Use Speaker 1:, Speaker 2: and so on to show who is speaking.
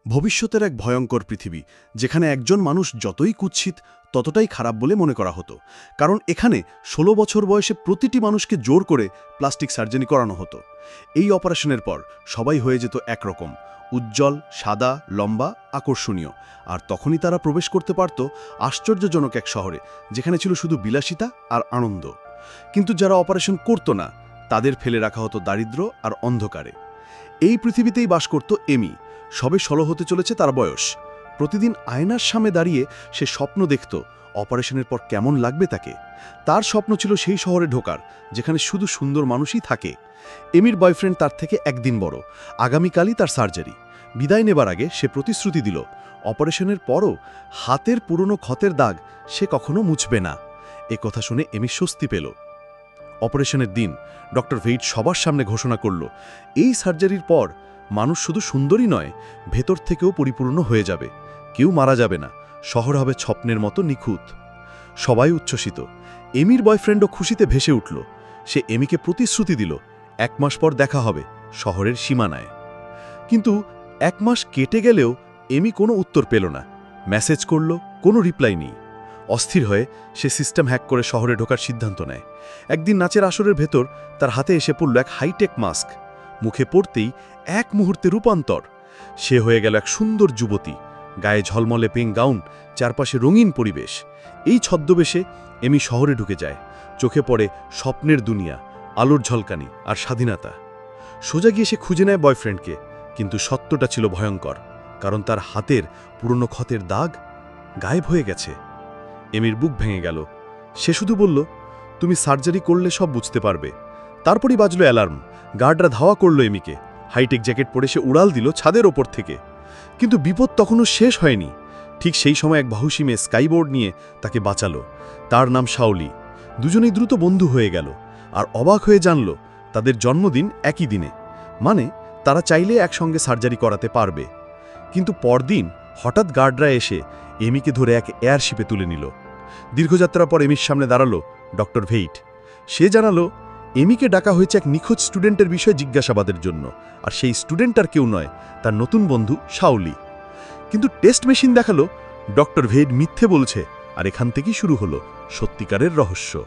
Speaker 1: ভবিষ্যতের এক ভয়ঙ্কর পৃথিবী, যেখানে একজন মানুষ যতই কুৎসিত ততটাই খারাপ বলে মনে করা হতো। কারণ এখানে ১৬ বছর বয়সে প্রতিটি মানুষকে জোর করে প্লাস্টিক সার্জারি করানো হতো। এই অপারেশনের পর সবাই হয়ে যেত একরকম, উজ্জ্বল, সাদা, লম্বা, আকর্ষণীয়। আর তখনই তারা প্রবেশ করতে পারত আশ্চর্যজনক এক শহরে, যেখানে ছিল শুধু বিলাসিতা আর আনন্দ। কিন্তু যারা অপারেশন করত না, তাদের ফেলে রাখা হতো দারিদ্র্য আর অন্ধকারে। এই পৃথিবীতেই বাস করত এমি। সবে ১৬ হতে চলেছে তার বয়স। প্রতিদিন আয়নার সামনে দাঁড়িয়ে সে স্বপ্ন দেখত অপারেশনের পর কেমন লাগবে তাকে। তার স্বপ্ন ছিল সেই শহরে ঢোকার, যেখানে শুধু সুন্দর মানুষই থাকে। এমির বয়ফ্রেন্ড তার থেকে একদিন বড়। আগামীকালই তার সার্জারি। বিদায় নেবার আগে সে প্রতিশ্রুতি দিল, অপারেশনের পরও হাতের পুরনো ক্ষতের দাগ সে কখনো মুছবে না। এ কথা শুনে এমি স্বস্তি পেল। অপারেশনের দিন ডক্টর ভেইট সবার সামনে ঘোষণা করল, এই সার্জারির পর মানুষ শুধু সুন্দরই নয়, ভেতর থেকেও পরিপূর্ণ হয়ে যাবে। কেউ মারা যাবে না, শহর হবে স্বপ্নের মতো নিখুঁত। সবাই উচ্ছ্বসিত। এমির বয়ফ্রেন্ডও খুশিতে ভেসে উঠল। সে এমিকে প্রতিশ্রুতি দিল, ১ মাস পর দেখা হবে শহরের সীমানায়। কিন্তু ১ মাস কেটে গেলেও এমি কোনো উত্তর পেল না। মেসেজ করল, কোনো রিপ্লাই নেই। অস্থির হয়ে সে সিস্টেম হ্যাক করে শহরে ঢোকার সিদ্ধান্ত নেয়। একদিন নাচের আসরের ভেতর তার হাতে এসে পড়ল এক হাইটেক মাস্ক। মুখে পড়তেই এক মুহূর্তে রূপান্তর। সে হয়ে গেল এক সুন্দর যুবতী, গায়ে ঝলমলে পিঙ্ক গাউন, চারপাশে রঙিন পরিবেশ। এই ছদ্মবেশে এমি শহরে ঢুকে যায়। চোখে পড়ে স্বপ্নের দুনিয়া, আলোর ঝলকানি আর স্বাধীনতা। সোজা গিয়ে সে খুঁজে নেয় বয়ফ্রেন্ডকে, কিন্তু সত্যটা ছিল ভয়ঙ্কর। কারণ তার হাতের পুরনো ক্ষতের দাগ গায়েব হয়ে গেছে। এমির বুক ভেঙে গেল। সে শুধু বলল, তুমি সার্জারি করলে সব বুঝতে পারবে। তারপরই বাজল অ্যালার্ম। গার্ডরা ধাওয়া করল এমিকে। হাইটেক জ্যাকেট পরে সে উড়াল দিল ছাদের ওপর থেকে। কিন্তু বিপদ তখনও শেষ হয়নি। ঠিক সেই সময় এক বাহুসী মেয়ে স্কাইবোর্ড নিয়ে তাকে বাঁচালো। তার নাম শাওলি। দুজনেই দ্রুত বন্ধু হয়ে গেল। আর অবাক হয়ে জানল, তাদের জন্মদিন একই দিনে। মানে তারা চাইলে একসঙ্গে সার্জারি করাতে পারবে। কিন্তু পরদিন হঠাৎ গার্ডরা এসে এমিকে ধরে এক এয়ারশিপে তুলে নিল। দীর্ঘযাত্রার পর এমির সামনে দাঁড়ালো ডক্টর ভেইট। সে জানালো, এমিকে ডাকা হয়েছে এক নিখোঁজ স্টুডেন্টের বিষয়ে জিজ্ঞাসাবাদের জন্য। আর সেই স্টুডেন্ট আর কেউ নয়, তার নতুন বন্ধু শাওলি। কিন্তু টেস্ট মেশিন দেখালো ডক্টর ভেইট মিথ্যে বলছে। আর এখান থেকেই শুরু হলো সত্যিকারের রহস্য।